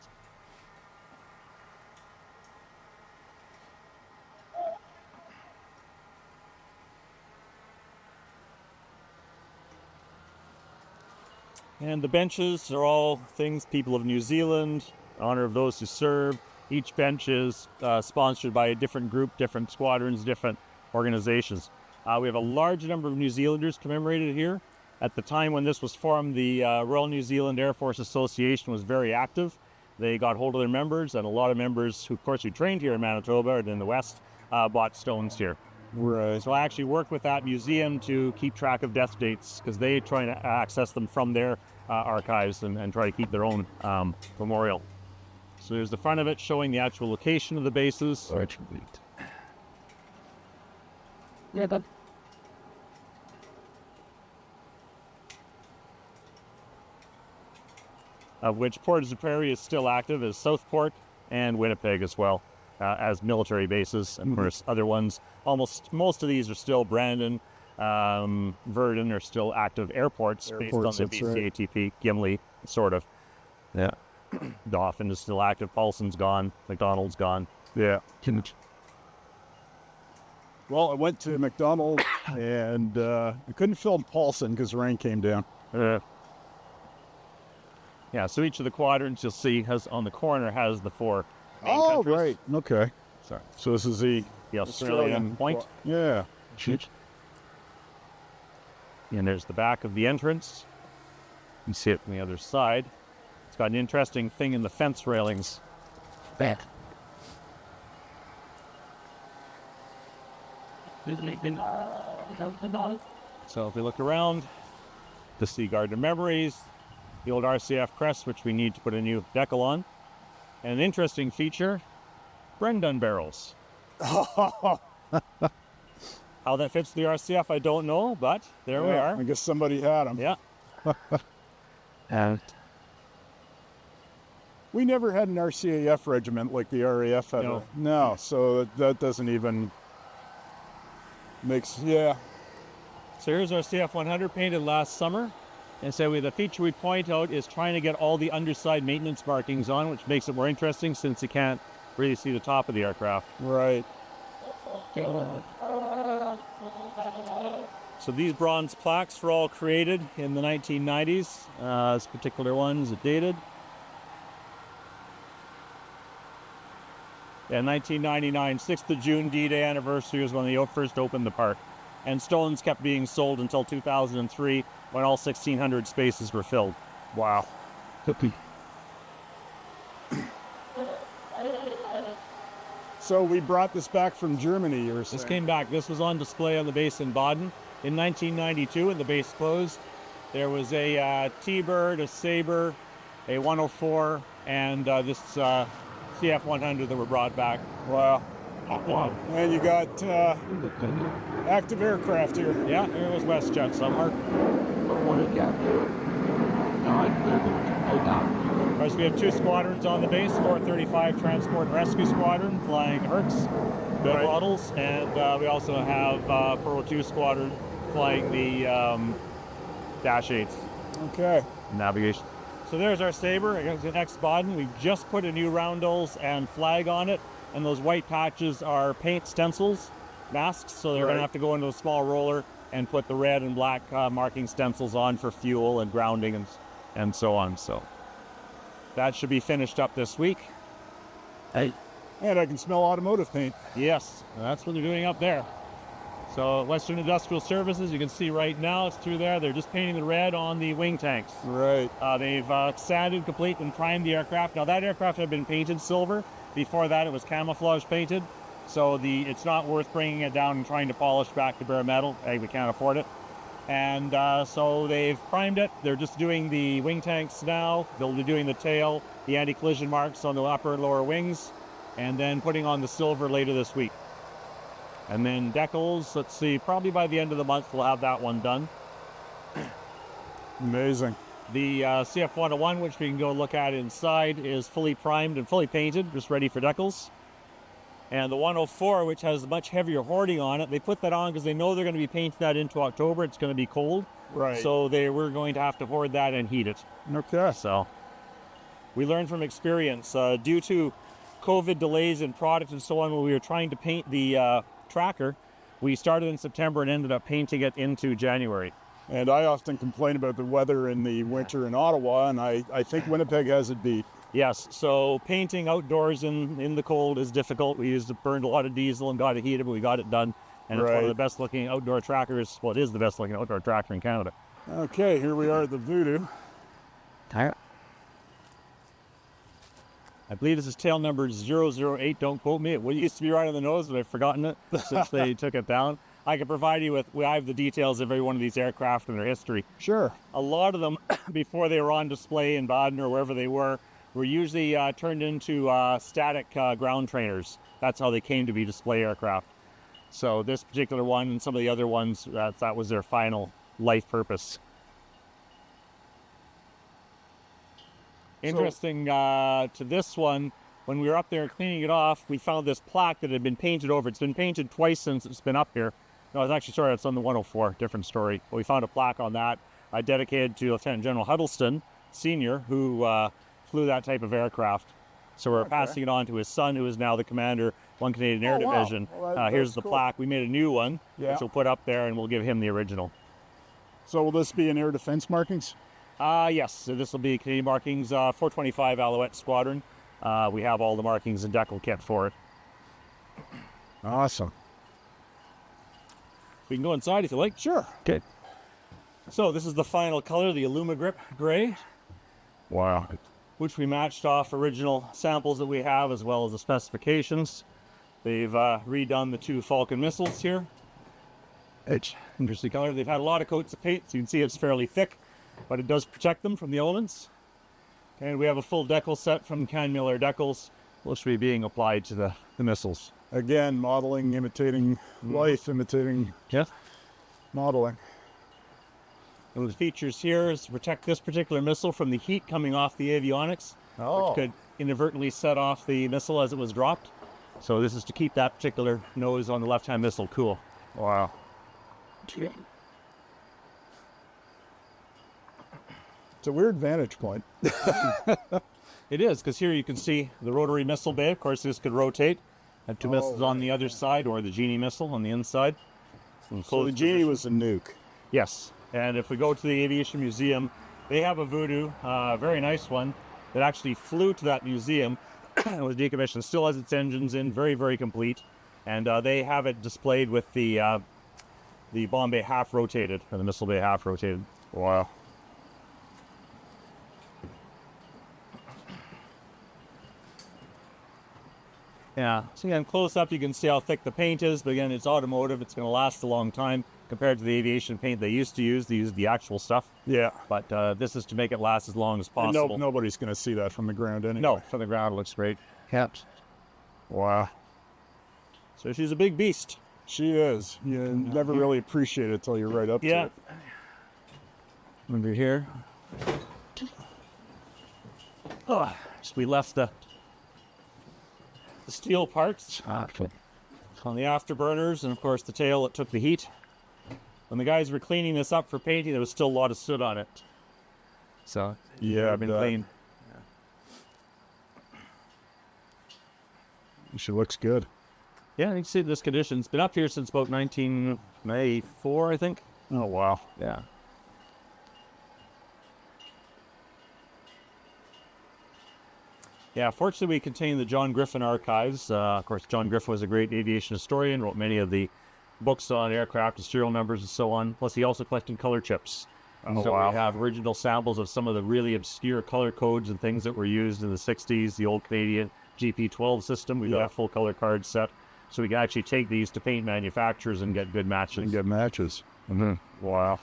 And the benches are all things people of New Zealand, in honor of those who serve. Each bench is sponsored by a different group, different squadrons, different organizations. We have a large number of New Zealanders commemorated here. At the time when this was formed, the Royal New Zealand Air Force Association was very active. They got hold of their members, and a lot of members who, of course, who trained here in Manitoba and in the West, bought stones here. Right. So I actually work with that museum to keep track of death dates, because they try to access them from their archives and try to keep their own memorial. So there's the front of it showing the actual location of the bases. Yeah, but Of which Port de Prairie is still active as Southport, and Winnipeg as well as military bases. And of course, other ones, most of these are still Brandon, Verdun are still active airports based on the BCATP, Gimli, sort of. yeah. Dauphin is still active, Paulson's gone, McDonald's gone. Yeah. Well, I went to McDonald's and I couldn't film Paulson because rain came down. Yeah, so each of the quadrants you'll see has on the corner has the four main Oh, countries. right. Okay. Sorry. So this is the Australian point. Yeah. And there's the back of the entrance. You can see it from the other side. It's got an interesting thing in the fence railings. Bad. So if we look around, the Sea Garden Memories, the old RCAF crest, which we need to put a new decal on. And an interesting feature, Brendan barrels. How that fits the RCF, I don't know, but there we are. I guess somebody had them. Yeah. And We never had an RCAF regiment like the RAF had. No. No, so that doesn't even makes, yeah. So here's our CF 100 painted last summer. And so the feature we point out is trying to get all the underside maintenance markings on, which makes it more interesting since you can't really see the top of the aircraft. Right. So these bronze plaques were all created in the 1990s. This particular one's dated. Yeah, 1999, 6th of June, D-Day anniversary was when they first opened the park. And stones kept being sold until 2003 when all 1,600 spaces were filled. Wow. So we brought this back from Germany, you were saying? This came back. This was on display on the base in Baden in 1992 when the base closed. There was a T-Bird, a Sabre, a 104, and this CF-100 that were brought back. Wow. And you got active aircraft here. Yeah, there was WestJet somewhere. Of course, we have 2 squadrons on the base, 435 Transport and Rescue Squadron flying Hertz, good Right. models, and we also have 402 Squadron flying the Dash 8s. Okay. Navigation. So there's our Sabre against the next Baden. We just put a new roundels and flag on it, and those white patches are paint stencils, masks, so they're going Right. to have to go into a small roller and put the red and black marking stencils on for fuel and grounding and so on. So that should be finished up this week. Hey. And I can smell automotive paint. Yes, that's what they're doing up there. So Western Industrial Services, you can see right now, it's through there. They're just painting the red on the wing tanks. Right. They've sanded, complete, and primed the aircraft. Now that aircraft had been painted silver. Before that, it was camouflage painted. So it's not worth bringing it down and trying to polish back to bare metal. We can't afford it. And so they've primed it. They're just doing the wing tanks now. They'll be doing the tail, the anti-collision marks on the upper and lower wings, and then putting on the silver later this week. And then decals, let's see, probably by the end of the month we'll have that one done. Amazing. The CF-101, which we can go look at inside, is fully primed and fully painted, just ready for decals. And the 104, which has much heavier hoarding on it, they put that on because they know they're going to be painting that into October. It's going to be cold. Right. So we're going to have to hoard that and heat it. Okay. So we learned from experience. Due to COVID delays in product and so on, when we were trying to paint the tracker, we started in September and ended up painting it into January. And I often complain about the weather in the winter in Ottawa, and I think Winnipeg has it beat. Yes, so painting outdoors in the cold is difficult. We burned a lot of diesel and got it heated, but we got it done. And it's one of Right. the best looking outdoor trackers. Well, it is the best looking outdoor tractor in Canada. Okay, here we are at the Voodoo. Tire. I believe this is tail number 008. Don't quote me. It used to be right on the nose, but I've forgotten it since they took it down. I can provide you with, I have the details of every one of these aircraft and their history. Sure. A lot of them, before they were on display in Baden or wherever they were usually turned into static ground trainers. That's how they came to be display aircraft. So this particular one and some of the other ones, that was their final life purpose. Interesting to this one, when we were up there cleaning it off, we found this plaque that had been painted over. It's been painted twice since it's been up here. No, it's actually, sorry, it's on the 104, different story. But we found a plaque on that dedicated to Lieutenant General Huddleston, Sr., who flew that type of aircraft. So we're passing it on to his son, who is now the commander, 1 Canadian Air wow. Division. Well, Here's that's the cool. plaque. We made a new one, Yeah. which we'll put up there, and we'll give him the original. So will this be in air defense markings? Yes, so this will be Canadian markings, 425 Alouette Squadron. We have all the markings and decal kit for it. Awesome. We can go inside if you like. Sure. Good. So this is the final color, the Allumagrip Gray, Wow. which we matched off original samples that we have as well as the specifications. They've redone the 2 Falcon missiles here. It's Interesting color. They've had a lot of coats of paint, so you can see it's fairly thick, but it does protect them from the elements. And we have a full decal set from Can Miller Decals, which will be being applied to the missiles. again modeling, imitating life, imitating Yeah. modeling. And the features here is to protect this particular missile from the heat coming off the avionics, which could inadvertently set off the missile as it was dropped. So this is to keep that particular nose on the left-hand missile cool. Wow. It's a weird vantage point. It is, because here you can see the rotary missile bay. Of course, this could rotate. Have 2 missiles on the other side, or the Genie missile on the inside. So the Closed Genie was a nuke. Yes, and if we go to the Aviation Museum, they have a Voodoo, very nice one, that actually flew to that museum and was decommissioned. Still has its engines in, very, very complete. And they have it displayed with the bomb bay half rotated, or the missile bay half rotated. Wow. Yeah. So again, close up, you can see how thick the paint is. But again, it's automotive. It's going to last a long time compared to the aviation paint they used to use. They used the actual stuff. Yeah. But this is to make it last as long as And possible. nobody's going to see that from the ground anyway. No, from the ground, it looks great. Yep. Wow. So she's a big beast. She is. You never really appreciate it till you're right up to Yeah. it. Under here. Oh, so we left the steel parts on the afterburners, and of course the tail that took the heat. When the guys were cleaning this up for painting, there was still a lot of soot on it. So Yeah, I've been I bet. cleaned. She looks good. Yeah, you can see this condition. It's been up here since about 1994, I think. Oh, wow. Yeah. Yeah, fortunately we contain the John Griffin archives. Of course, John Griffin was a great aviation historian, wrote many of the books on aircraft and serial numbers and so on. Plus, he also collected color chips. Oh, So wow. we have original samples of some of the really obscure color codes and things that were used in the 60s, the old Canadian GP12 system. We got Yeah. a full color card set. So we can actually take these to paint manufacturers and get good matches. And get matches. Mm-hmm. Wow.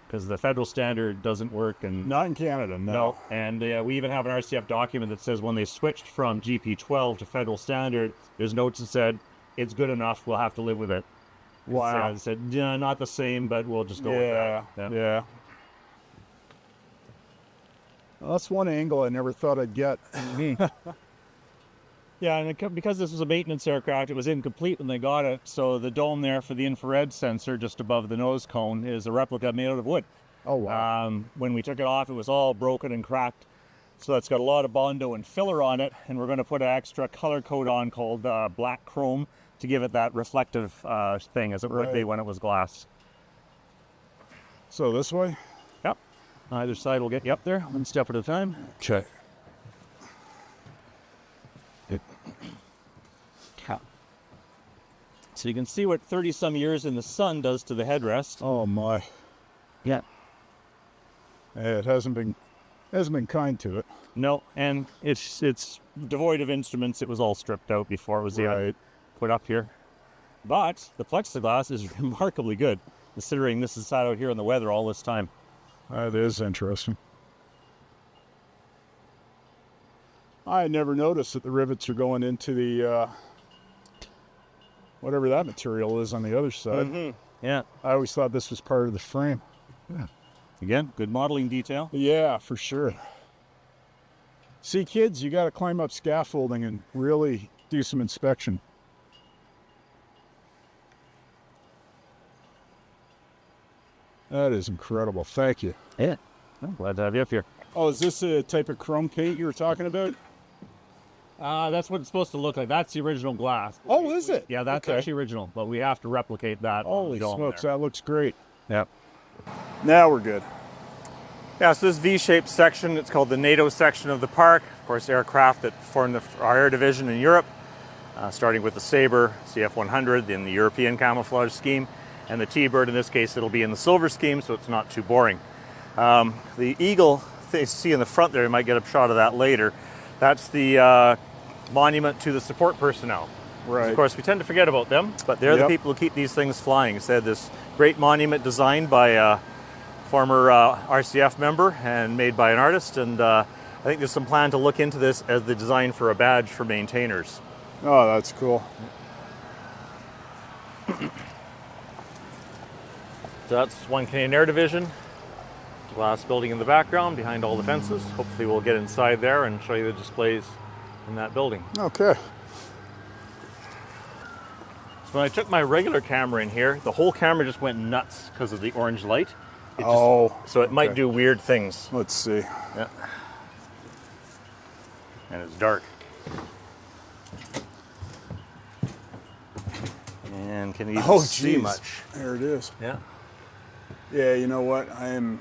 Because the federal standard doesn't work. And Not in Canada, no. no, and we even have an RCF document that says when they switched from GP12 to federal standard, there's notes that said, it's good enough, we'll have to live with it. Wow. So I said, yeah, not the same, but we'll just go with Yeah, that. yeah. Well, that's one angle I never thought I'd get. Yeah, and because this was a maintenance aircraft, it was incomplete when they got it. So the dome there for the infrared sensor just above the nose cone is a replica made out of wood. Oh, wow. When we took it off, it was all broken and cracked. So it's got a lot of Bondo and filler on it, and we're going to put an extra color coat on called black chrome to give it that reflective thing as it would be Right. when it was glass. So this way? Yep. Either side will get you up there, one step at a time. Okay. So you can see what 30-some years in the sun does to the headrest. Oh, my. Yeah. Yeah, it hasn't been kind to it. No, and it's devoid of instruments. It was all stripped out before it was even Right. put up here. But the plexiglass is remarkably good, considering this has sat out here in the weather all this time. That is interesting. I never noticed that the rivets are going into the whatever that material is on the other side. Yeah. I always thought this was part of the frame. Again, good modeling detail. Yeah, for sure. See, kids, you got to climb up scaffolding and really do some inspection. That is incredible. Thank you. Yeah. I'm glad to have you up here. Oh, is this a type of chrome paint you were talking about? That's what it's supposed to look like. That's the original glass. Oh, is it? Yeah, that's Okay. actually original, but we have to replicate that. Holy smokes, that looks great. Yep. Now we're good. Yeah, so this V-shaped section, it's called the NATO section of the park. Of course, aircraft that form our air division in Europe, starting with the Sabre CF-100 in the European camouflage scheme, and the T-Bird, in this case, it'll be in the silver scheme, so it's not too boring. The Eagle, you see in the front there, you might get a shot of that later. That's the monument to the support personnel. Right. Of course, we tend to forget about them, but they're the Yep. people who keep these things flying. They had this great monument designed by a former RCF member and made by an artist, and I think there's some plan to look into this as the design for a badge for maintainers. Oh, that's cool. So that's one Canadian Air Division. Glass building in the background behind all the fences. Hopefully we'll get inside there and show you the displays in that building. Okay. So when I took my regular camera in here, the whole camera just went nuts because of the orange light. So it might okay. do weird things. Let's see. Yeah. And it's dark. And can you even see geez. much? There it is. Yeah. Yeah, you know what? I am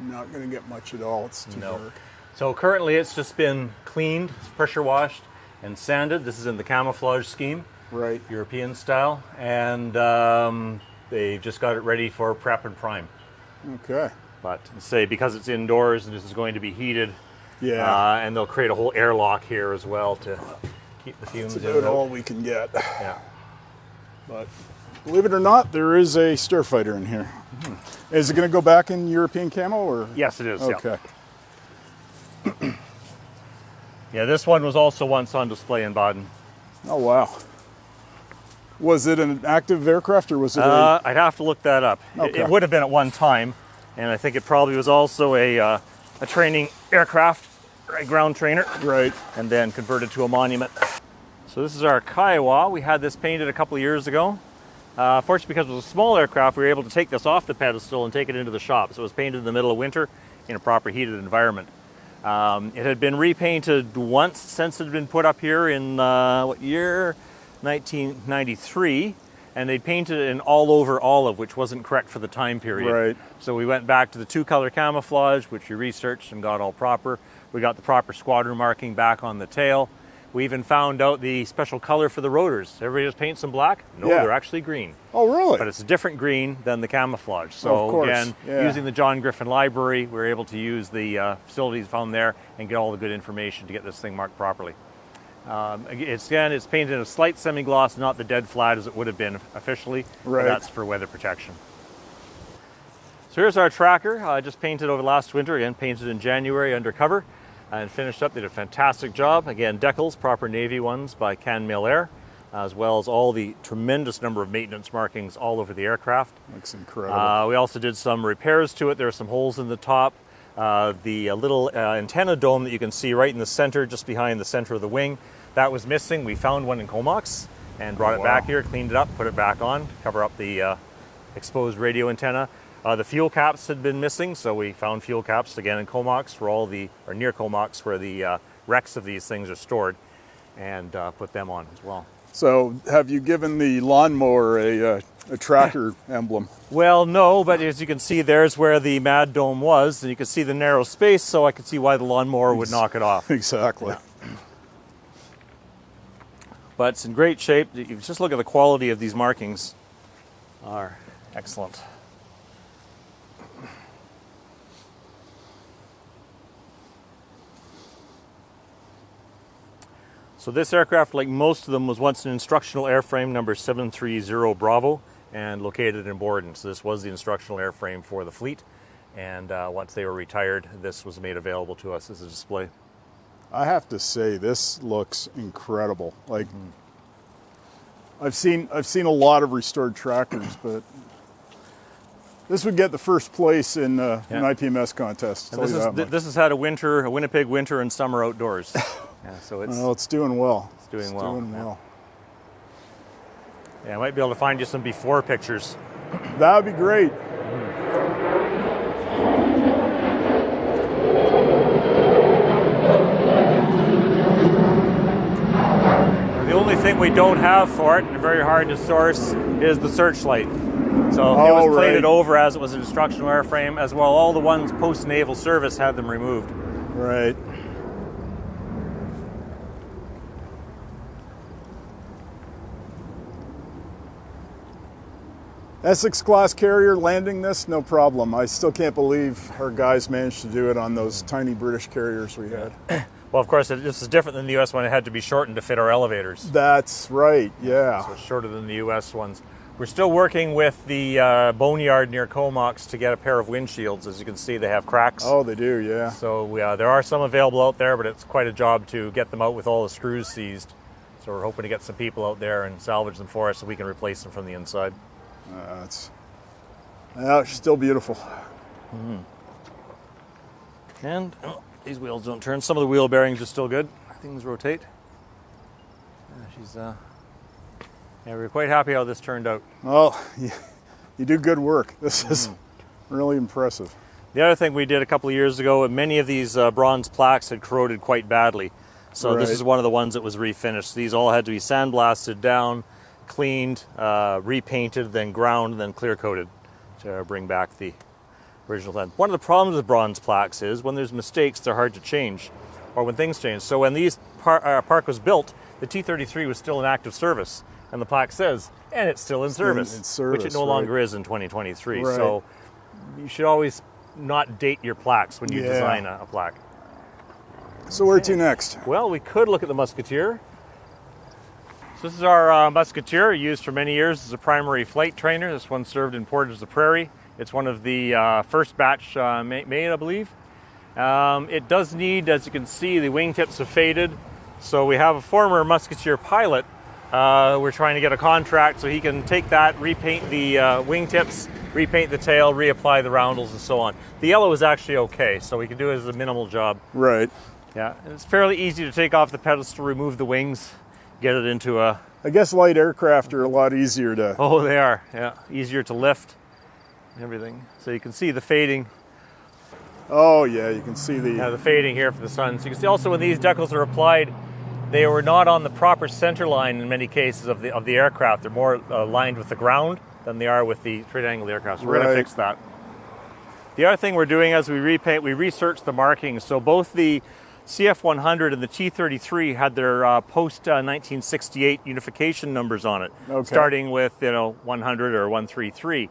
not going to get much at all. It's too No. dark. So currently it's just been cleaned, pressure washed, and sanded. This is in the camouflage scheme, Right. European style, and they've just got it ready for prep and prime. Okay. But say because it's indoors and this is going to be heated, Yeah. and they'll create a whole airlock here as well to keep the fumes That's in about and out. all we can get. Yeah. But believe it or not, there is a Starfighter in here. Is it going to go back in European camo or? Yes, it is. Okay. Yeah. Yeah, this one was also once on display in Baden. Oh wow. Was it an active aircraft or was it I'd have to look that up. Okay. It would have been at one time, and I think it probably was also a training aircraft, a ground trainer, right? and then converted to a monument. So this is our Kiowa. We had this painted a couple of years ago. Fortunately, because it was a small aircraft, we were able to take this off the pedestal and take it into the shop. So it was painted in the middle of winter in a proper heated environment. It had been repainted once since it had been put up here in, what year? 1993. And they painted it in all over olive, which wasn't correct for the time period. Right. So we went back to the 2-color camouflage, which we researched and got all proper. We got the proper Squadron marking back on the tail. We even found out the special color for the rotors. Everybody just paints them black? No, Yeah. they're actually green. Oh really? But it's a different green than the camouflage. So of course. again, Yeah. using the John Griffin Library, we were able to use the facilities found there and get all the good information to get this thing marked properly. It's painted in a slight semi-gloss, not the dead flat as it would have been officially. Right. But that's for weather protection. So here's our tracker. I just painted over last winter, again painted in January undercover and finished up. They did a fantastic job. Again, decals, proper Navy ones by Can Mill Air, as well as all the tremendous number of maintenance markings all over the aircraft. Looks incredible. We also did some repairs to it. There are some holes in the top. The little antenna dome that you can see right in the center, just behind the center of the wing, that was missing. We found one in Comox and brought it back here, cleaned it up, put it back on, cover up the exposed radio antenna. The fuel caps had been missing, so we found fuel caps again in Comox or near Comox where the wrecks of these things are stored, and put them on as well. So have you given the lawnmower a tracker emblem? Well, no, but as you can see, there's where the Mad Dome was, and you can see the narrow space, so I could see why the lawnmower would knock it off. Exactly. Yeah. But it's in great shape. You just look at the quality of these markings. Are excellent. So this aircraft, like most of them, was once an instructional airframe number 730 Bravo and located in Borden. So this was the instructional airframe for the fleet. And once they were retired, this was made available to us as a display. I have to say, this looks incredible. Like, I've seen a lot of restored trackers, but this would get the first place in an IPMS contest. This has had a Winnipeg winter and summer outdoors. Yeah, so it's doing well. It's doing well. Doing well. Yeah, I might be able to find you some before pictures. That would be great. The only thing we don't have for it, and very hard to source, is the searchlight. So it was plated over as it was an instructional airframe, as well all the ones post-naval service had them removed. Right. Essex class carrier landing this, no problem. I still can't believe our guys managed to do it on those tiny British carriers we had. Well, of course, this is different than the U.S. one. It had to be shortened to fit our elevators. That's right, yeah. So it's shorter than the U.S. ones. We're still working with the boneyard near Comox to get a pair of windshields. As you can see, they have cracks. Oh, they do, yeah. So there are some available out there, but it's quite a job to get them out with all the screws seized. So we're hoping to get some people out there and salvage them for us so we can replace them from the inside. It's still beautiful. And these wheels don't turn. Some of the wheel bearings are still good. Things rotate. We're quite happy how this turned out. Well, you do good work. This is really impressive. The other thing we did a couple of years ago, many of these bronze plaques had corroded quite badly. So this is one of the ones that was refinished. These all had to be sandblasted down, cleaned, repainted, then ground, then clear coated to bring back the original then. One of the problems with bronze plaques is when there's mistakes, they're hard to change, or when things change. So when these park was built, the T-33 was still in active service, and the plaque says, and it's still in service, which it no longer is in 2023. Right. So you should always not date your plaques when you design a plaque. So where to next? Well, we could look at the Musketeer. So this is our Musketeer, used for many years as a primary flight trainer. This one served in Portage la Prairie. It's one of the first batch made, I believe. It does need, as you can see, the wingtips have faded. So we have a former Musketeer pilot. We're trying to get a contract so he can take that, repaint the wingtips, repaint the tail, reapply the roundels and so on. The yellow is actually okay, so we can do it as a minimal job. Right. Yeah, and it's fairly easy to take off the pedestal, remove the wings, get it into a... I guess light aircraft are a lot easier to... Oh, they are, yeah. Easier to lift and everything. So you can see the fading. Oh, yeah, you can see the... Yeah, the fading here for the sun. So you can see also when these decals are applied, they were not on the proper center line in many cases of the aircraft. They're more aligned with the ground than they are with the straight-angled aircraft. So we're going to fix that. The other thing we're doing as we repaint, we research the markings. So both the CF100 and the T33 had their post-1968 unification numbers on it, starting with 100 or 133.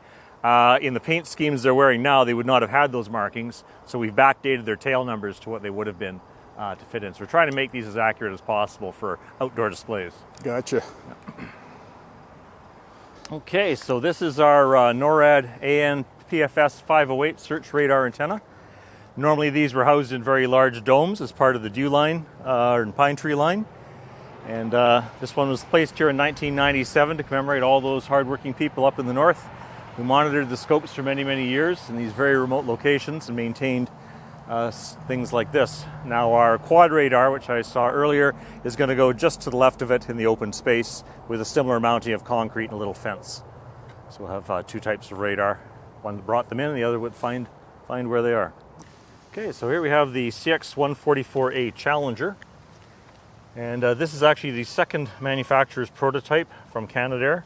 In the paint schemes they're wearing now, they would not have had those markings, so we've backdated their tail numbers to what they would have been to fit in. So we're trying to make these as accurate as possible for outdoor displays. Gotcha. Okay, so this is our NORAD AN-PFS 508 search radar antenna. Normally these were housed in very large domes as part of the dew line and pine tree line. And this one was placed here in 1997 to commemorate all those hardworking people up in the north who monitored the scopes for many, many years in these very remote locations and maintained things like this. Now our quad radar, which I saw earlier, is going to go just to the left of it in the open space with a similar mounting of concrete and a little fence. So we'll have two types of radar. One that brought them in and the other would find where they are. Okay, so here we have the CX-144A Challenger. And this is actually the second manufacturer's prototype from Canadair,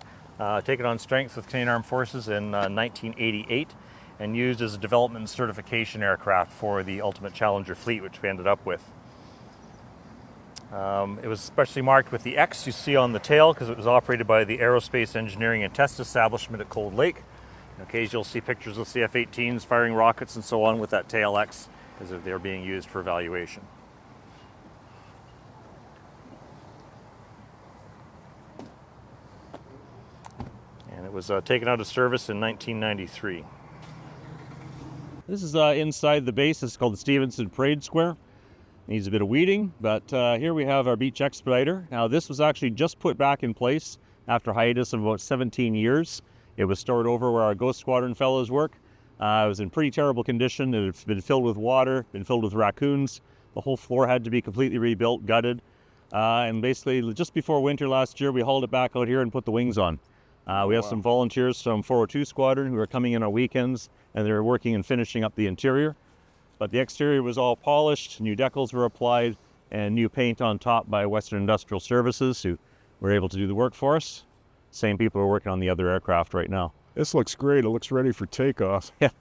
taken on strength with Canadian Armed Forces in 1988 and used as a development and certification aircraft for the ultimate Challenger fleet, which we ended up with. It was especially marked with the X you see on the tail because it was operated by the Aerospace Engineering and Test Establishment at Cold Lake. Occasionally you'll see pictures of CF-18s firing rockets and so on with that tail X because they're being used for evaluation. And it was taken out of service in 1993. This is inside the base. It's called the Stevenson Parade Square. Needs a bit of weeding, but here we have our beach expediter. Now this was actually just put back in place after a hiatus of about 17 years. It was stored over where our Ghost Squadron fellows work. It was in pretty terrible condition. It had been filled with water, been filled with raccoons. The whole floor had to be completely rebuilt, gutted. And basically just before winter last year, we hauled it back out here and put the wings on. We have some volunteers from 402 Squadron who are coming in on weekends and they're working and finishing up the interior. But the exterior was all polished, new decals were applied, and new paint on top by Western Industrial Services who were able to do the work for us. Same people are working on the other aircraft right now. This looks great. It looks ready for takeoff. Yeah,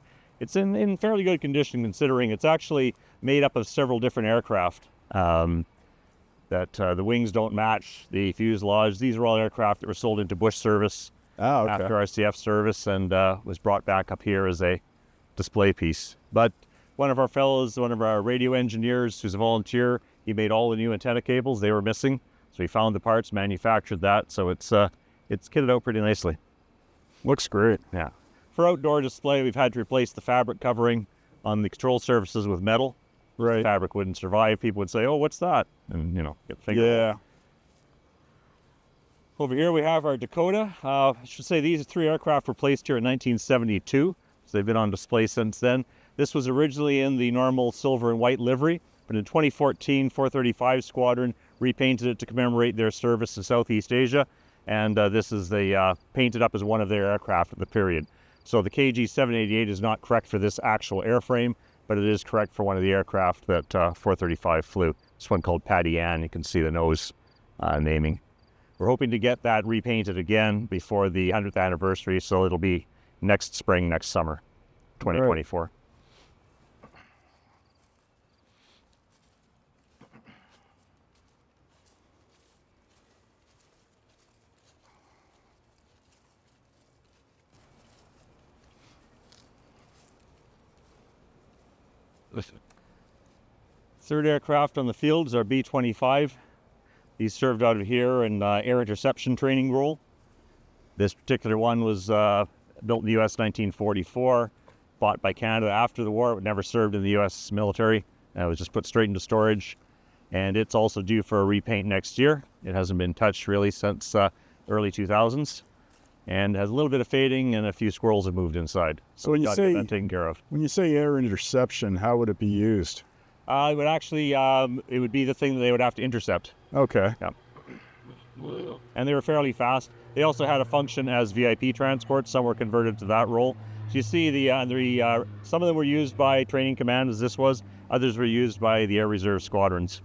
it's in fairly good condition considering it's actually made up of several different aircraft. The wings don't match the fuselage. These are all aircraft that were sold into Bush service after RCF service and was brought back up here as a display piece. But one of our fellows, one of our radio engineers who's a volunteer, he made all the new antenna cables. They were missing. So he found the parts, manufactured that. So it's kitted out pretty nicely. Looks great. Yeah. For outdoor display, we've had to replace the fabric covering on the control surfaces with metal. Right. The fabric wouldn't survive. People would say, "Oh, what's that?" And get thinking. Yeah. Over here we have our Dakota. I should say these three aircraft were placed here in 1972, so they've been on display since then. This was originally in the normal silver and white livery, but in 2014, 435 Squadron repainted it to commemorate their service in Southeast Asia, and this is painted up as one of their aircraft at the period. So the KG-788 is not correct for this actual airframe, but it is correct for one of the aircraft that 435 flew. This one called Patty Ann. You can see the nose naming. We're hoping to get that repainted again before the 100th anniversary, so it'll be next spring, next summer, 2024. Right. Third aircraft on the field is our B-25. He served out of here in air interception training role. This particular one was built in the U.S. 1944, bought by Canada after the war, but never served in the U.S. military. It was just put straight into storage. And it's also due for a repaint next year. It hasn't been touched really since early 2000s. And has a little bit of fading, and a few squirrels have moved inside. So when you Got say that taken care of. when you say air interception, how would it be used? It would actually, it would be the thing that they would have to intercept. Okay. Yeah. And they were fairly fast. They also had a function as VIP transport. Some were converted to that role. So you see some of them were used by training command, as this was. Others were used by the Air Reserve squadrons.